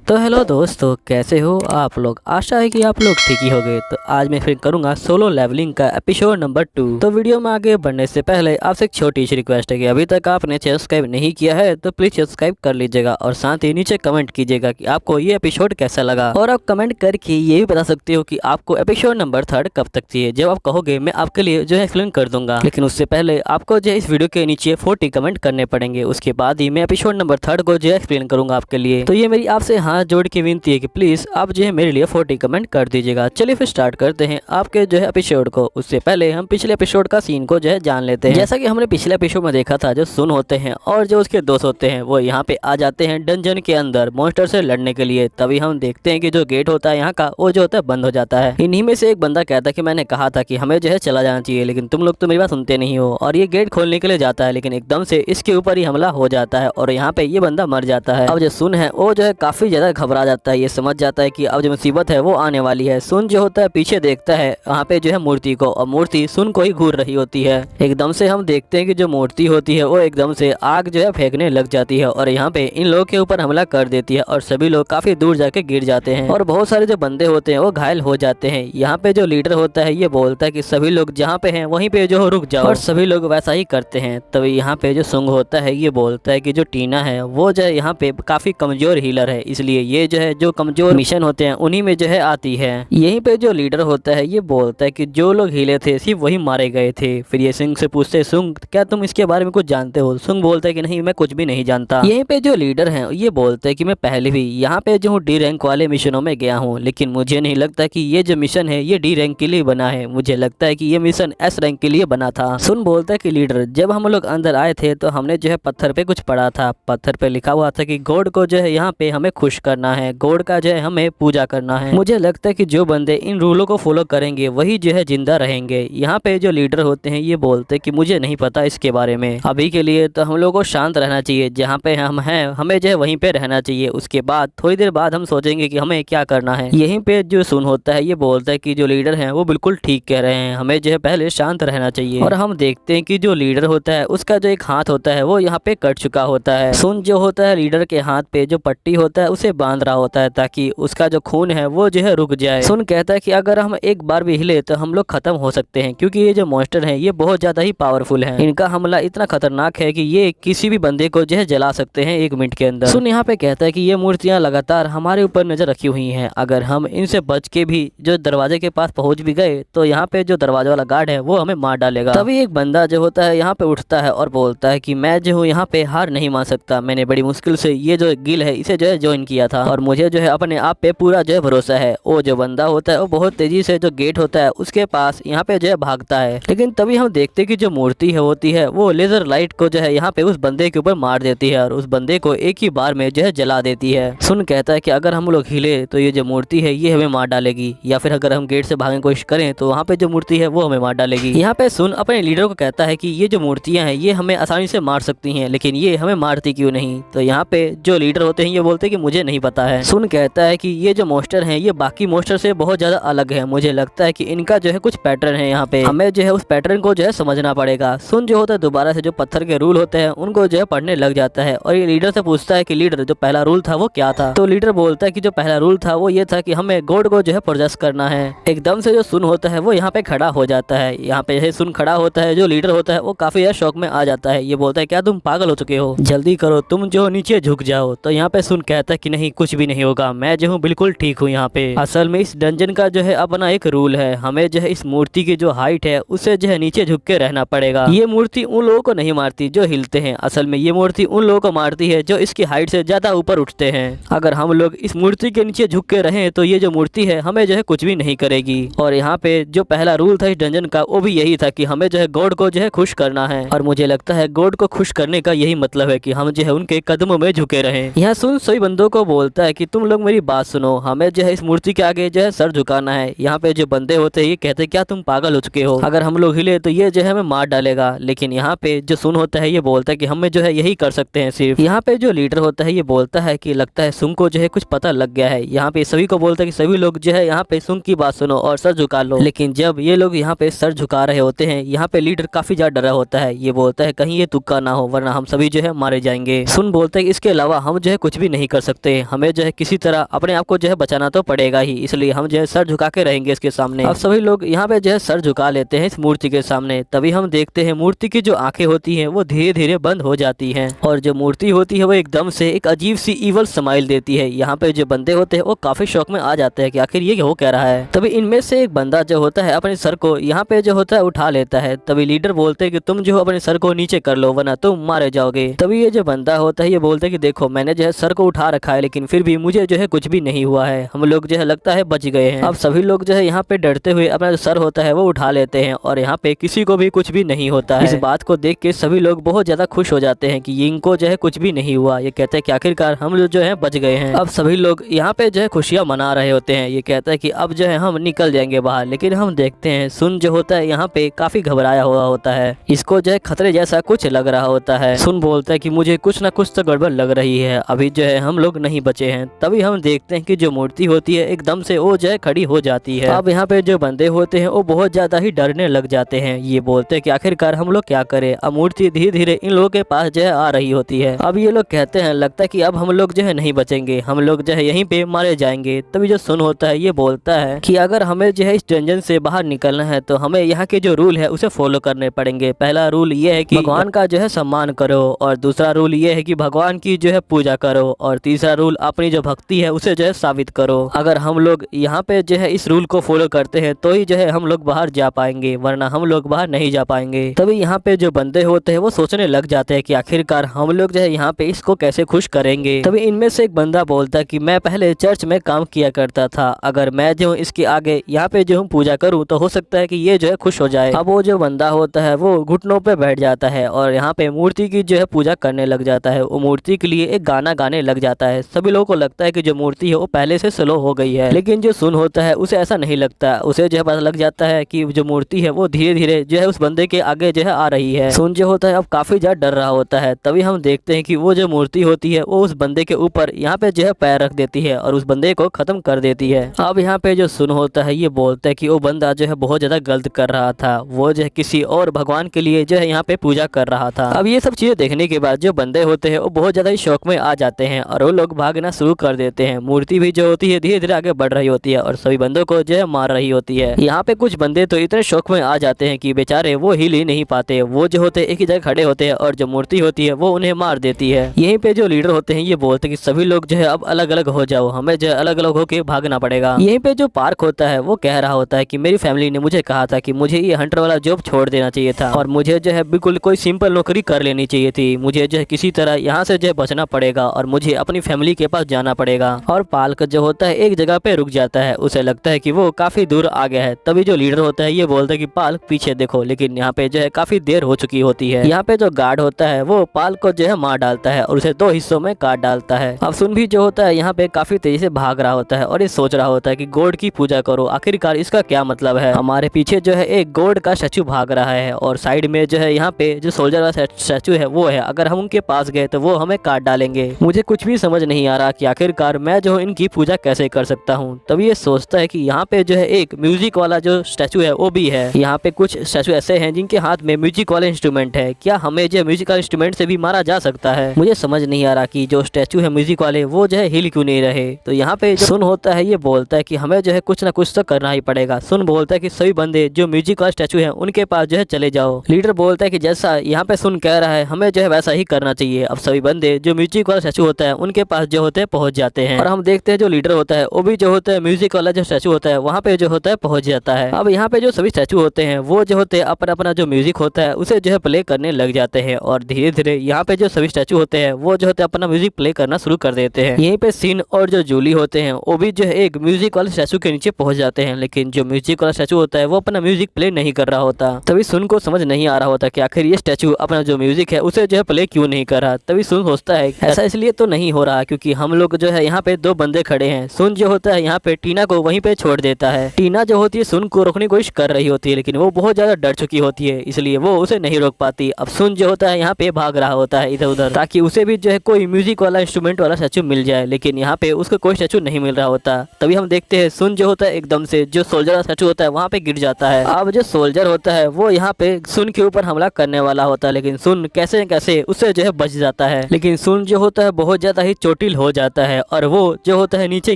तो हेलो दोस्तों, कैसे हो आप लोग। आशा है कि आप लोग ठीक ही होंगे। तो आज मैं फिर करूंगा सोलो लेवलिंग का एपिसोड नंबर 2। तो वीडियो में आगे बढ़ने से पहले आपसे एक छोटी सी रिक्वेस्ट है कि अभी तक आपने सब्सक्राइब नहीं किया है तो प्लीज सब्सक्राइब कर लीजिएगा और साथ ही नीचे कमेंट कीजिएगा कि आपको ये एपिसोड कैसा लगा। और आप कमेंट करके ये भी बता सकते हो कि आपको एपिसोड नंबर 3 कब तक चाहिए। जब आप कहोगे मैं आपके लिए जो है एक्सप्लेन कर दूंगा, लेकिन उससे पहले आपको जो है इस वीडियो के नीचे 40 कमेंट करने पड़ेंगे। उसके बाद ही मैं एपिसोड नंबर 3 को जो है एक्सप्लेन करूंगा आपके लिए। तो ये मेरी आपसे हाथ जोड़ के विनती है कि प्लीज आप जो है मेरे लिए 40 कमेंट कर दीजिएगा। चलिए फिर स्टार्ट करते हैं आपके जो है एपिसोड को। उससे पहले हम पिछले एपिसोड का सीन को जो है जान लेते हैं। जैसा कि हमने पिछले एपिसोड में देखा था, जो सुन होते हैं और जो उसके दोस्त होते हैं वो यहाँ पे आ जाते हैं डंजन के अंदर मॉन्स्टर से लड़ने के लिए। तभी हम देखते हैं कि जो गेट होता है यहाँ का वो जो होता है बंद हो जाता है। इन्हीं में से एक बंदा कहता है कि मैंने कहा था कि हमें जो है चला जाना चाहिए, लेकिन तुम लोग तो मेरी बात सुनते नहीं हो। और ये गेट खोलने के लिए जाता है, लेकिन एकदम से इसके ऊपर ही हमला हो जाता है और यहाँ पे ये बंदा मर जाता है। अब जो सुन है वो जो है काफी ज्यादा घबरा जाता है। ये समझ जाता है कि अब जो मुसीबत है वो आने वाली है। सुन जो होता है पीछे देखता है वहाँ पे जो है मूर्ति को, और मूर्ति सुन को ही घूर रही होती है। एकदम से हम देखते हैं कि जो मूर्ति होती है वो एकदम से आग जो है फेंकने लग जाती है और यहाँ पे इन लोगों के ऊपर हमला कर देती है और सभी लोग काफी दूर जाके गिर जाते हैं और बहुत सारे जो बंदे होते हैं वो घायल हो जाते हैं। यहाँ पे जो लीडर होता है ये बोलता है कि सभी लोग जहाँ पे हैं वहीं पे जो रुक जाओ, और सभी लोग वैसा ही करते हैं। तभी यहाँ पे जो सुंग होता है ये बोलता है कि जो टीना है वो जो है यहाँ पे काफी कमजोर हीलर है, इसलिए ये जो है जो कमजोर मिशन होते हैं उन्हीं में जो है आती है। यहीं पे जो लीडर होता है ये बोलता है कि जो लोग हीले थे सिर्फ वही मारे गए थे। फिर ये सिंह से पूछते हैं सुंग क्या तुम इसके बारे में कुछ जानते हो। सुंग बोलता है कि नहीं मैं कुछ भी नहीं जानता। यहीं पे जो लीडर है ये बोलते हैं कि मैं पहले भी यहाँ पे जो डी रैंक वाले मिशनों में गया हूँ, लेकिन मुझे नहीं लगता कि ये जो मिशन है ये डी रैंक के लिए बना है। मुझे लगता है कि ये मिशन एस रैंक के लिए बना था। सुन बोलता है कि लीडर जब हम लोग अंदर आए थे तो हमने जो है पत्थर पे कुछ पढ़ा था। पत्थर पे लिखा हुआ था कि गॉड को जो है यहाँ पे हमें खुश करना है, गॉड का जो है हमें पूजा करना है। मुझे लगता है कि जो बंदे इन रूलों को फॉलो करेंगे वही जो है जिंदा रहेंगे। यहाँ पे जो लीडर होते हैं ये बोलते हैं कि मुझे नहीं पता इसके बारे में, अभी के लिए तो हम लोगों को शांत रहना चाहिए। जहाँ पे हम हैं हमें जो है वहीं पे रहना चाहिए। उसके बाद थोड़ी देर बाद हम सोचेंगे कि हमें क्या करना है। यहीं पे जो सुन होता है ये बोलता है कि जो लीडर है वो बिल्कुल ठीक कह रहे हैं, हमें जो है पहले शांत रहना चाहिए। और हम देखते हैं कि जो लीडर होता है उसका जो एक हाथ होता है वो यहाँ पे कट चुका होता है। सुन जो होता है लीडर के हाथ पे जो पट्टी होता है उसे बांध रहा होता है ताकि उसका जो खून है वो जो है रुक जाए। सुन कहता है कि अगर हम एक बार भी हिले तो हम लोग खत्म हो सकते हैं, क्योंकि ये जो मॉन्स्टर हैं ये बहुत ज्यादा ही पावरफुल हैं। इनका हमला इतना खतरनाक है कि ये किसी भी बंदे को जो है जला सकते हैं 1 मिनट के अंदर। सुन यहाँ पे कहता है कि ये मूर्तियां लगातार हमारे ऊपर नजर रखी हुई हैं, अगर हम इनसे बच के भी जो दरवाजे के पास पहुंच भी गए तो यहाँ पे जो दरवाजे वाला गार्ड है वो हमें मार डालेगा। तभी एक बंदा जो होता है यहाँ पे उठता है और बोलता है कि मैं जो हूँ यहाँ पे हार नहीं मान सकता। मैंने बड़ी मुश्किल से ये जो गिल है इसे जो है ज्वाइन किया था और मुझे जो है अपने आप पे पूरा जो है भरोसा है। वो जो बंदा होता है वो बहुत तेजी से जो गेट होता है उसके पास यहाँ पे जो है भागता है, लेकिन तभी हम देखते हैं कि जो मूर्ति है होती है वो लेजर लाइट को जो है यहाँ पे उस बंदे के ऊपर मार देती है और उस बंदे को एक ही बार में जो है जला देती है। सुन कहता है कि अगर हम लोग हिले तो ये जो मूर्ति है ये हमें मार डालेगी, या फिर अगर हम गेट से भागने की कोशिश करें तो वहाँ पे जो मूर्ति है वो हमें मार डालेगी। यहाँ पे सुन अपने लीडर को कहता है कि ये जो मूर्तियां हैं ये हमें आसानी से मार सकती हैं, लेकिन ये हमें मारती क्यों नहीं। तो यहाँ पे जो लीडर होते हैं ये बोलते हैं कि मुझे नहीं पता है। सुन कहता है कि ये जो मॉन्स्टर हैं ये बाकी मॉन्स्टर से बहुत ज्यादा अलग है, मुझे लगता है कि इनका जो है कुछ पैटर्न है, यहाँ पे हमें जो है उस पैटर्न को जो है समझना पड़ेगा। सुन जो होता है दोबारा से जो पत्थर के रूल होते हैं उनको जो है पढ़ने लग जाता है और ये लीडर से पूछता है कि लीडर जो पहला रूल था वो क्या था। तो लीडर बोलता है कि जो पहला रूल था वो ये था कि हमें गॉड को जो है प्रोजेक्ट करना है। एकदम से जो सुन होता है वो यहाँ पे खड़ा हो जाता है। यहाँ पे सुन खड़ा होता है, जो लीडर होता है वो काफी शौक में आ जाता है। ये बोलता है क्या तुम पागल हो चुके हो, जल्दी करो तुम जो नीचे झुक जाओ। तो यहाँ पे सुन कहता है कि नहीं कुछ भी नहीं होगा, मैं जो हूँ बिल्कुल ठीक हूँ। यहाँ पे असल में इस डंजन का जो है अपना एक रूल है, हमें जो है इस मूर्ति की जो हाइट है उसे जो है नीचे झुक के रहना पड़ेगा। ये मूर्ति उन लोगों को नहीं मारती जो हिलते हैं, असल में ये मूर्ति उन लोगों को मारती है जो इसकी हाइट से ज्यादा ऊपर उठते हैं। अगर हम लोग इस मूर्ति के नीचे झुक के रहें तो ये जो मूर्ति है हमें जो है कुछ भी नहीं करेगी। और यहाँ पे जो पहला रूल था इस डंजन का वो भी यही था कि हमें जो है गॉड को जो है खुश करना है, और मुझे लगता है गॉड को खुश करने का यही मतलब है कि हम जो है उनके कदमों में झुके रहें। यहाँ सुन सभी बंदों को बोलता है कि तुम लोग मेरी बात सुनो, हमें जो है इस मूर्ति के आगे जो है सर झुकाना है। यहाँ पे जो बंदे होते हैं ये कहते हैं क्या तुम पागल हो चुके हो, अगर हम लोग हिले तो ये जो है हमें मार डालेगा। लेकिन यहाँ पे जो सुन होता है ये बोलता है कि हमें जो है यही कर सकते हैं सिर्फ। यहाँ पे जो लीडर होता है ये बोलता है कि लगता है सुंग को जो है कुछ पता लग गया है। यहाँ पे सभी को बोलता है कि सभी लोग जो है यहाँ पे सुंग की बात सुनो और सर झुका लो। लेकिन जब ये लोग यहाँ पे सर झुका रहे होते हैं यहाँ पे लीडर काफी ज्यादा डरा होता है। ये बोलता है कहीं ये तुक्का ना हो वरना हम सभी जो है मारे जाएंगे। सुन बोलते हैं इसके अलावा हम जो है कुछ भी नहीं कर सकते। सके हमें जो है किसी तरह अपने आप को जो है बचाना तो पड़ेगा ही, इसलिए हम जो है सर झुका के रहेंगे इसके सामने। अब सभी लोग यहाँ पे जो है सर झुका लेते हैं इस मूर्ति के सामने। तभी हम देखते हैं मूर्ति की जो आंखें होती हैं वो धीरे धीरे बंद हो जाती हैं और जो मूर्ति होती है वो एकदम से एक अजीब सी ईवल स्माइल देती है। यहाँ पे जो बंदे होते हैं वो काफी शौक में आ जाते हैं कि आखिर ये हो क्या रहा है। तभी इनमें से एक बंदा जो होता है अपने सर को यहाँ पे जो होता है उठा लेता है। तभी लीडर बोलते हैं कि तुम जो अपने सर को नीचे कर लो वरना तुम मारे जाओगे। तभी ये जो बंदा होता है ये बोलते हैं कि देखो मैंने जो है सर को उठा रखा है लेकिन फिर भी मुझे जो है कुछ भी नहीं हुआ है, हम लोग जो है लगता है बच गए हैं। अब सभी लोग जो है यहाँ पे डरते हुए अपना जो सर होता है वो उठा लेते हैं और यहाँ पे किसी को भी कुछ भी नहीं होता है। इस बात को देख के सभी लोग बहुत ज्यादा खुश हो जाते हैं कि इनको जो है कुछ भी नहीं हुआ। ये कहते हैं कि आखिरकार हम लोग जो है बच गए हैं। अब सभी लोग यहाँ पे जो है खुशियां मना रहे होते हैं। ये कहता है कि अब जो है हम निकल जाएंगे बाहर, लेकिन हम देखते हैं सुन जो होता है यहाँ पे काफी घबराया हुआ होता है। इसको जो है खतरे जैसा कुछ लग रहा होता है। सुन बोलता है कि मुझे कुछ ना कुछ तो गड़बड़ लग रही है, अभी जो है हम लोग नहीं बचे हैं। तभी हम देखते हैं कि जो मूर्ति होती है एकदम से वो जो है खड़ी हो जाती है। अब यहाँ पे जो बंदे होते हैं वो बहुत ज्यादा ही डरने लग जाते हैं। ये बोलते हैं कि आखिरकार हम लोग क्या करें। अब मूर्ति धीरे धीरे इन लोगों के पास जो है आ रही होती है। अब ये लोग कहते हैं लगता है कि अब हम लोग जो है नहीं बचेंगे, हम लोग जो है यहीं पे मारे जाएंगे। तभी जो सुन होता है ये बोलता है कि अगर हमें जो है इस डंजन से बाहर निकलना है तो हमें यहाँ के जो रूल है उसे फॉलो करने पड़ेंगे। पहला रूल ये है कि भगवान का जो है सम्मान करो और दूसरा रूल ये है कि भगवान की जो है पूजा करो और तीसरा रूल अपनी जो भक्ति है उसे जो है साबित करो। अगर हम लोग यहाँ पे जो है इस रूल को फॉलो करते हैं तो ही जो है हम लोग बाहर जा पाएंगे, वरना हम लोग बाहर नहीं जा पाएंगे। तभी यहाँ पे जो बंदे होते हैं वो सोचने लग जाते हैं कि आखिरकार हम लोग जो है यहाँ पे इसको कैसे खुश करेंगे। तभी इनमें से एक बंदा बोलता है कि मैं पहले चर्च में काम किया करता था, अगर मैं जो इसके आगे यहाँ पे जो हूँ पूजा करूँ तो हो सकता है कि ये जो है खुश हो जाए। अब वो जो बंदा होता है वो घुटनों पे बैठ जाता है और यहाँ पे मूर्ति की जो है पूजा करने लग जाता है। वो मूर्ति के लिए एक गाना गाने लग जाता है। सभी लोगों को लगता है कि जो मूर्ति है वो पहले से स्लो हो गई है, लेकिन जो सुन होता है उसे ऐसा नहीं लगता। उसे जो है पता लग जाता है कि जो मूर्ति है वो धीरे धीरे जो है उस बंदे के आगे जो है आ रही है। सुन जो होता है अब काफी ज्यादा डर रहा होता है। तभी हम देखते हैं कि वो जो मूर्ति होती है वो उस बंदे के ऊपर यहाँ पे जो है पैर रख देती है और उस बंदे को खत्म कर देती है। अब यहाँ पे जो सुन होता है ये बोलता है कि वो बंदा जो है बहुत ज्यादा गलत कर रहा था, वो जो है किसी और भगवान के लिए जो है यहाँ पे पूजा कर रहा था। अब ये सब चीजें देखने के बाद जो बंदे होते हैं वो बहुत ज्यादा ही शौक में आ जाते हैं और वो लोग भागना शुरू कर देते हैं। मूर्ति भी जो होती है धीरे धीरे आगे बढ़ रही होती है और सभी बंदों को जो है मार रही होती है। यहाँ पे कुछ बंदे तो इतने शौक में आ जाते हैं कि बेचारे वो हिल ही नहीं पाते। वो जो होते हैं एक ही जगह खड़े होते हैं और जो मूर्ति होती है वो उन्हें मार देती है। यहीं पे जो लीडर होते हैं ये बोलते हैं कि सभी लोग जो है अब अलग अलग हो जाओ, हमें जो है अलग अलग होके भागना पड़ेगा। यहीं पे जो पार्क होता है वो कह रहा होता है कि मेरी फैमिली ने मुझे कहा था कि मुझे ये हंटर वाला जॉब छोड़ देना चाहिए था और मुझे जो है बिल्कुल कोई सिंपल नौकरी कर लेनी चाहिए थी। मुझे जो है किसी तरह यहाँ से जो है बचना पड़ेगा और मुझे अपनी फैमिली के पास जाना पड़ेगा। और पार्क जो होता है एक जगह पे रुक जाता है, उसे लगता है कि वो काफी दूर आ गया है। तभी जो लीडर होता है ये बोलता है कि पार्क पीछे देखो, लेकिन यहाँ पे जो है काफी देर हो चुकी होती है। यहाँ पे जो गार्ड होता है वो पार्क को जो है मार डालता है और उसे 2 हिस्सों में काट डालता है। अब सुन भी जो होता है यहाँ पे काफी तेजी से भाग रहा होता है और ये सोच रहा होता है कि गॉड की पूजा करो, आखिरकार इसका क्या मतलब है। हमारे पीछे जो है एक गॉड का स्टैचू भाग रहा है और साइड में जो है यहाँ पे जो सोल्जर का स्टैचू है वो है, अगर हम उनके पास गए तो वो हमें काट डालेंगे। मुझे कुछ भी समझ नहीं आ रहा कि आखिरकार मैं जो इनकी पूजा कैसे कर सकता हूँ। तभी ये सोचता है कि यहाँ पे जो है एक म्यूजिक वाला जो स्टैचू है वो भी है। यहाँ पे कुछ स्टैचू ऐसे हैं जिनके हाथ में म्यूजिक वाले इंस्ट्रूमेंट है, क्या हमें जो म्यूजिकल इंस्ट्रूमेंट से भी मारा जा सकता है। मुझे समझ नहीं आ रहा कि जो स्टैचू है म्यूजिक वाले वो जो है हिल क्यों नहीं रहे। तो यहाँ पे सुन होता है ये बोलता है कि हमें जो है कुछ ना कुछ तो करना ही पड़ेगा। सुन बोलता है कि सभी बंदे जो म्यूजिक वाला स्टैचू है उनके पास जो है चले जाओ। लीडर बोलता है कि जैसा यहाँ पे सुन कह रहा है हमें जो है वैसा ही करना चाहिए। अब सभी बंदे जो म्यूजिक वाला स्टैचू होता है उनके पास जो होते हैं पहुंच जाते हैं और हम देखते हैं जो लीडर होता है वो भी जो होता है म्यूजिक वाला जो स्टैचू होता है वहाँ पे जो होता है पहुंच जाता है। अब यहाँ पे जो सभी स्टैचू होते हैं वो जो होते हैं अपना अपना जो म्यूजिक होता है उसे जो है प्ले करने लग जाते हैं और धीरे धीरे यहाँ पे जो सभी स्टैचू होते हैं वो जो होते हैं अपना म्यूजिक प्ले करना शुरू कर देते हैं। यहीं पे सीन और जो जूली होते हैं वो भी जो है एक म्यूजिक वाले स्टैचू के नीचे पहुंच जाते हैं, लेकिन जो म्यूजिक वाला स्टैचू होता है वो अपना म्यूजिक प्ले नहीं कर रहा होता। तभी सुन को समझ नहीं आ रहा होता कि आखिर ये स्टैचू अपना जो म्यूजिक है उसे जो है प्ले क्यों नहीं कर रहा। तभी सुन सोचता है ऐसा इसलिए तो नहीं हो रहा क्योंकि हम लोग जो है यहाँ पे 2 बंदे खड़े हैं। सुन जो होता है यहाँ पे टीना को वहीं पे छोड़ देता है। टीना जो होती है सुन को रोकने की कोशिश कर रही होती है, लेकिन वो बहुत ज्यादा डर चुकी होती है इसलिए वो उसे नहीं रोक पाती। अब सुन जो होता है यहाँ पे भाग रहा होता है इधर उधर ताकि उसे भी जो है कोई म्यूजिक वाला इंस्ट्रूमेंट वाला स्टैचू मिल जाए, लेकिन यहाँ पे उसको कोई स्टैचू नहीं मिल रहा होता। तभी हम देखते हैं सुन जो होता है एकदम से जो सोल्जर का स्टैचू होता है वहाँ पे गिर जाता है। अब जो सोल्जर होता है वो यहाँ पे सुन के ऊपर हमला करने वाला होता है, लेकिन सुन कैसे कैसे उससे जो है बच जाता है। लेकिन सुन जो होता है बहुत ज्यादा ही चोटिल चोटिल हो जाता है और वो जो होता है नीचे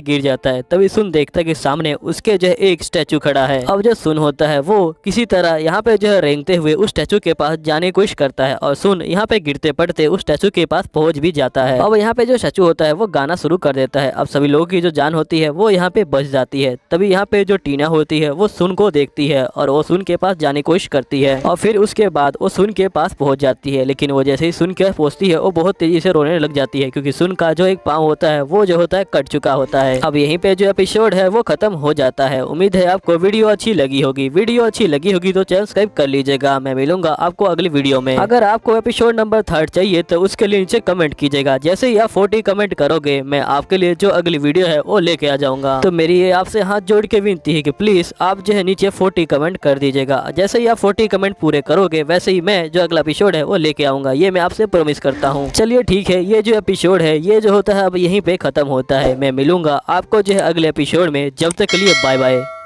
गिर जाता है। तभी सुन देखता है कि सामने उसके जो है एक स्टैचू खड़ा है। अब जो सुन होता है वो किसी तरह यहाँ पे जो है रेंगते हुए उस स्टैचू के पास जाने की कोशिश करता है और सुन यहाँ पे गिरते पड़ते उस स्टैचू के पास पहुंच भी जाता है। अब यहाँ पे जो स्टैचू होता है वो गाना शुरू कर देता है। अब सभी लोगों की जो जान होती है वो यहाँ पे बच जाती है। तभी यहाँ पे जो टीना होती है वो सुन को देखती है और वो सुन के पास जाने की कोशिश करती है और फिर उसके बाद वो सुन के पास पहुंच जाती है। लेकिन वो जैसे ही सुन के पास पहुंचती है वो बहुत तेजी से रोने लग जाती है क्योंकि सुन का जो एक पाँव होता है वो जो होता है कट चुका होता है। अब यहीं पे जो एपिसोड है वो खत्म हो जाता है। उम्मीद है आपको वीडियो अच्छी लगी होगी। वीडियो अच्छी लगी होगी तो चैनल सब्सक्राइब कर लीजिएगा। मैं मिलूंगा आपको अगली वीडियो में। अगर आपको एपिसोड नंबर 3 चाहिए तो उसके लिए नीचे कमेंट कीजिएगा। जैसे ही आप 40 कमेंट करोगे मैं आपके लिए जो अगली वीडियो है वो लेके आ जाऊंगा। तो मेरी ये आपसे हाथ जोड़ के विनती है कि प्लीज आप जो है नीचे 40 कमेंट कर दीजिएगा। जैसे ही आप 40 कमेंट पूरे करोगे वैसे ही मैं जो अगला एपिसोड है वो लेके आऊंगा। ये मैं आपसे प्रॉमिस करता हूँ। चलिए ठीक है, ये जो एपिसोड है ये जो होता है अब यहीं पे खत्म होता है। मैं मिलूंगा आपको जो है अगले एपिसोड में। जब तक के लिए बाय बाय।